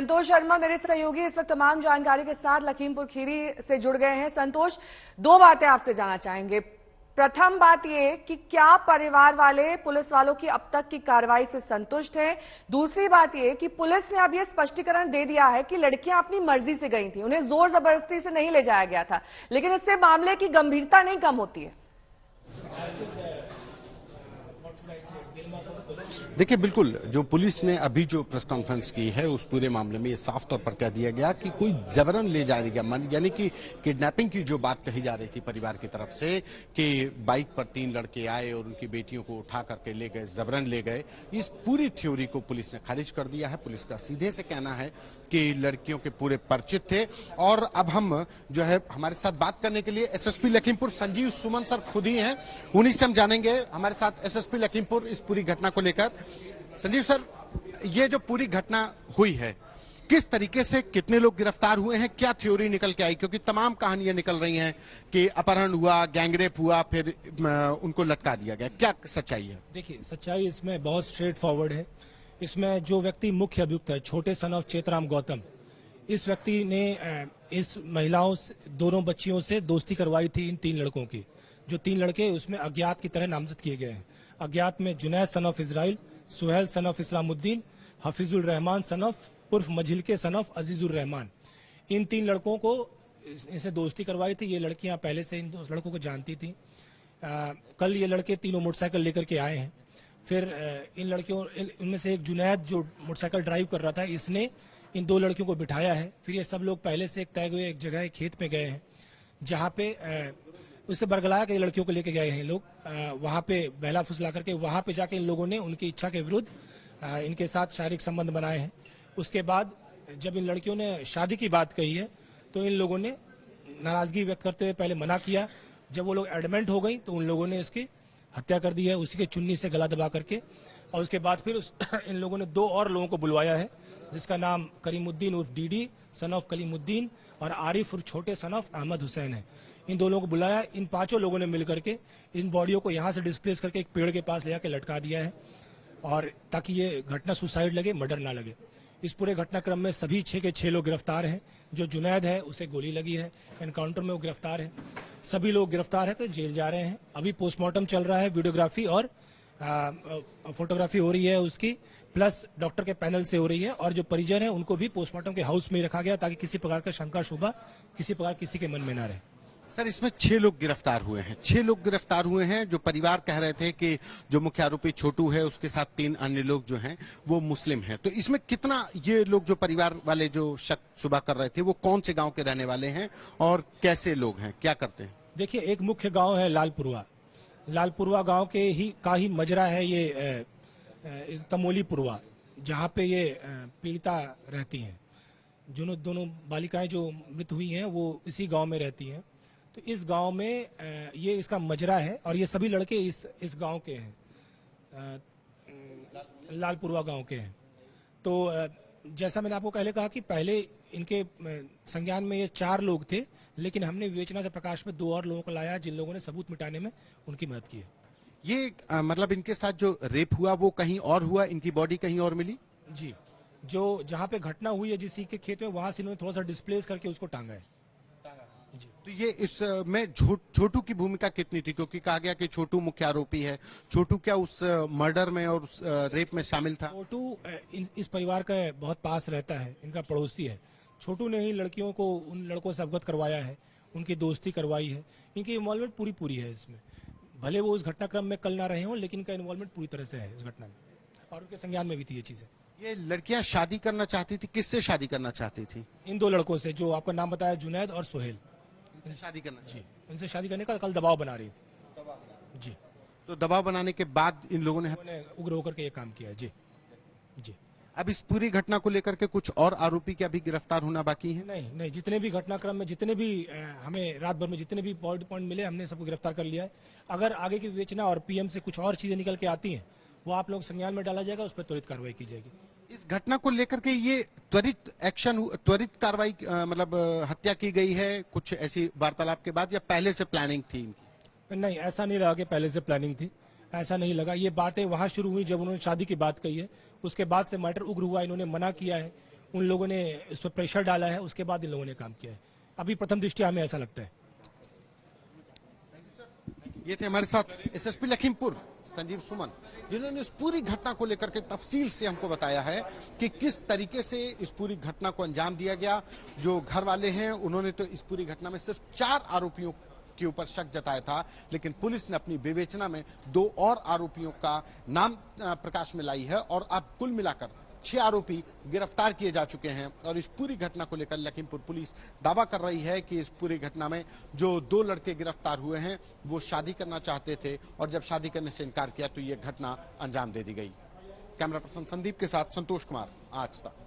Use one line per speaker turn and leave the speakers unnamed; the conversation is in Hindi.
संतोष शर्मा मेरे सहयोगी इस वक्त तमाम जानकारी के साथ लखीमपुर खीरी से जुड़ गए हैं। संतोष, दो बातें आपसे जानना चाहेंगे। प्रथम बात ये कि क्या परिवार वाले पुलिस वालों की अब तक की कार्रवाई से संतुष्ट हैं? दूसरी बात ये कि पुलिस ने अब ये स्पष्टीकरण दे दिया है कि लड़कियां अपनी मर्जी से गई थी, उन्हें जोर जबरदस्ती से नहीं ले जाया गया था, लेकिन इससे मामले की गंभीरता नहीं कम होती है।
देखिए, बिल्कुल जो पुलिस ने अभी जो प्रेस कॉन्फ्रेंस की है उस पूरे मामले में ये साफ तौर पर कह दिया गया कि कोई जबरन ले जाएगा, यानी कि किडनैपिंग की जो बात कही जा रही थी परिवार की तरफ से कि बाइक पर 3 लड़के आए और उनकी बेटियों को उठा करके ले गए, जबरन ले गए, इस पूरी थ्योरी को पुलिस ने खारिज कर दिया है। पुलिस का सीधे से कहना है कि लड़कियों के पूरे परिचित थे। और अब हम जो है हमारे साथ बात करने के लिए एसएसपी लखीमपुर संजीव सुमन सर खुद ही हैं, उन्हीं से हम जानेंगे हमारे साथ एसएसपी लखीमपुर इस पूरी घटना को लेकर। संजीव सर, ये जो पूरी घटना हुई है किस तरीके से, कितने लोग गिरफ्तार हुए हैं, क्या थ्योरी निकल के आई? क्योंकि तमाम कहानियां निकल रही हैं कि अपहरण हुआ, गैंगरेप हुआ, फिर उनको लटका दिया गया, क्या सच्चाई है?
देखिए, सच्चाई इसमें बहुत स्ट्रेट फॉरवर्ड है। इसमें जो व्यक्ति मुख्य अभियुक्त है, छोटे सन ऑफ चेतराम गौतम, इस व्यक्ति ने इस महिलाओं दोनों बच्चियों से दोस्ती करवाई थी। इन 3 लड़कों की, जो 3 लड़के उसमें अज्ञात की तरह नामजद किए गए हैं। अज्ञात में Junaid son of Israil, Suhail son of Islamuddin, Hafizul Rahman son of उर्फ मझिलके सन ऑफ अजीजुर रहमान, इन 3 लड़कों को इसे दोस्ती करवाई थी। ये लड़कियां पहले से इन 2 लड़कों को जानती थी। कल ये लड़के तीनों मोटरसाइकिल लेकर के आए हैं। फिर इन लड़कियों इनमें से एक जुनैद जो मोटरसाइकिल ड्राइव कर रहा था, इसने इन 2 लड़कियों को बिठाया है। फिर ये सब लोग पहले से एक तय हुए एक जगह खेत में गए हैं, जहाँ पे उससे बरगलाया के लड़कियों को लेके गए हैं लोग। वहां पे बहला फुसला करके वहां पे जाके इन लोगों ने उनकी इच्छा के विरुद्ध इनके साथ शारीरिक संबंध बनाए हैं। उसके बाद जब इन लड़कियों ने शादी की बात कही है तो इन लोगों ने नाराजगी व्यक्त करते हुए पहले मना किया। जब वो लोग एडमेंट हो गई तो उन लोगों ने इसकी हत्या कर दी है, उसी के चुन्नी से गला दबा करके। और उसके बाद फिर इन लोगों ने 2 और लोगों को बुलवाया है, जिसका नाम करीमुद्दीन उर्फ डीडी सन ऑफ कलीमुद्दीन और आरिफ उर्फ छोटे सन ऑफ अहमद हुसैन है। इन 2 लोगों को बुलाया। इन 5 लोगों ने मिलकर के इन बॉडियों को यहाँ से डिस्प्लेस करके एक पेड़ के पास ले जाकर लटका दिया है, और ताकि ये घटना सुसाइड लगे, मर्डर ना लगे। इस पूरे घटनाक्रम में सभी 6 के 6 लोग गिरफ्तार हैं। जो जुनैद है उसे गोली लगी है, एनकाउंटर में वो गिरफ्तार है। सभी लोग गिरफ्तार है तो जेल जा रहे हैं। अभी पोस्टमार्टम चल रहा है, वीडियोग्राफी और फोटोग्राफी हो रही है उसकी, प्लस डॉक्टर के पैनल से हो रही है। और जो परिजन है उनको भी पोस्टमार्टम के हाउस में रखा गया, ताकि किसी प्रकार का शंका शुबा किसी प्रकार किसी के मन में ना रहे।
सर, इसमें 6 लोग गिरफ्तार हुए हैं। 6 लोग गिरफ्तार हुए हैं। जो परिवार कह रहे थे कि जो मुख्य आरोपी छोटू है उसके साथ 3 अन्य लोग जो हैं वो मुस्लिम हैं। तो इसमें कितना, ये लोग जो परिवार वाले जो शक शुबा कर रहे थे वो कौन से गांव के रहने वाले हैं और कैसे लोग हैं, क्या करते हैं?
देखिए, एक मुख्य गांव है लालपुरवा गांव के ही मजरा है ये तमोलीपुरवा, जहाँ पे ये पीड़िता रहती हैं। दोनों बालिकाएं जो मृत हुई हैं वो इसी गांव में रहती हैं। तो इस गांव में ये इसका मजरा है, और ये सभी लड़के इस गांव के हैं, लालपुरवा गांव के हैं। तो जैसा मैंने आपको पहले कहा कि पहले इनके संज्ञान में ये 4 लोग थे, लेकिन हमने विवेचना से प्रकाश में 2 और लोगों को लाया जिन लोगों ने सबूत मिटाने में उनकी मदद की है।
ये मतलब इनके साथ जो रेप हुआ वो कहीं और हुआ, इनकी बॉडी कहीं और मिली?
जी, जो जहाँ पे घटना हुई है जिस के खेत में, वहां से इन्होंने थोड़ा सा डिस्प्लेस करके उसको टांगा है।
तो ये इसमें छोटू की भूमिका कितनी थी? क्योंकि कहा गया कि छोटू मुख्य आरोपी है। छोटू क्या उस मर्डर में और उस रेप में शामिल था?
छोटू इस परिवार का बहुत पास रहता है, इनका पड़ोसी है। छोटू ने ही लड़कियों को उन लड़कों से अवगत करवाया है, उनकी दोस्ती करवाई है। इनकी इन्वॉल्वमेंट पूरी है इसमें। भले वो उस घटनाक्रम में कल ना रहे हों, लेकिन इनका इन्वॉल्वमेंट पूरी तरह से है इस घटना में, और उनके संज्ञान में भी थी ये चीजें।
ये लड़कियां शादी करना चाहती थी, किससे शादी करना चाहती थी?
इन 2 लड़कों से, जो आपका नाम बताया, जुनैद और सोहेल।
शादी करना?
जी, इनसे शादी करने का कल दबाव बना रही थी। जी,
तो दबाव बनाने के बाद इन लोगों ने
उग्र होकर के ये काम किया। जी।
अब इस पूरी घटना को लेकर के कुछ और आरोपी क्या अभी गिरफ्तार होना बाकी है?
नहीं, जितने भी घटनाक्रम में, जितने भी हमें रात भर में जितने भी पॉइंट मिले, हमने सबको गिरफ्तार कर लिया है। अगर आगे की विवेचना और पीएम से कुछ और चीजें निकल के आती हैं, वो आप लोग संज्ञान में डाला जाएगा, उस पर त्वरित कार्रवाई की जाएगी।
इस घटना को लेकर के ये त्वरित कार्रवाई, मतलब हत्या की गई है कुछ ऐसी वार्तालाप के बाद, या पहले से प्लानिंग थी इनकी?
नहीं, ऐसा नहीं लगा कि पहले से प्लानिंग थी, ऐसा नहीं लगा। ये बातें वहां शुरू हुई जब उन्होंने शादी की बात कही है, उसके बाद से मैटर उग्र हुआ, इन्होंने मना किया है। उन लोगों ने इस पर प्रेशर डाला है, उसके बाद इन लोगों ने काम किया है। अभी प्रथम दृष्टया हमें ऐसा लगता है।
ये थे हमारे साथ एसएसपी लखीमपुर संजीव सुमन, जिन्होंने इस पूरी घटना को लेकर के तफसील से हमको बताया है कि किस तरीके से इस पूरी घटना को अंजाम दिया गया। जो घर वाले हैं उन्होंने तो इस पूरी घटना में सिर्फ 4 आरोपियों के ऊपर शक जताया था, लेकिन पुलिस ने अपनी विवेचना में 2 और आरोपियों का नाम प्रकाश में लाई है और अब कुल मिलाकर 6 आरोपी गिरफ्तार किए जा चुके हैं। और इस पूरी घटना को लेकर लखीमपुर पुलिस दावा कर रही है कि इस पूरी घटना में जो 2 लड़के गिरफ्तार हुए हैं वो शादी करना चाहते थे और जब शादी करने से इनकार किया तो ये घटना अंजाम दे दी गई। कैमरा पर्सन संदीप के साथ संतोष कुमार, आज तक।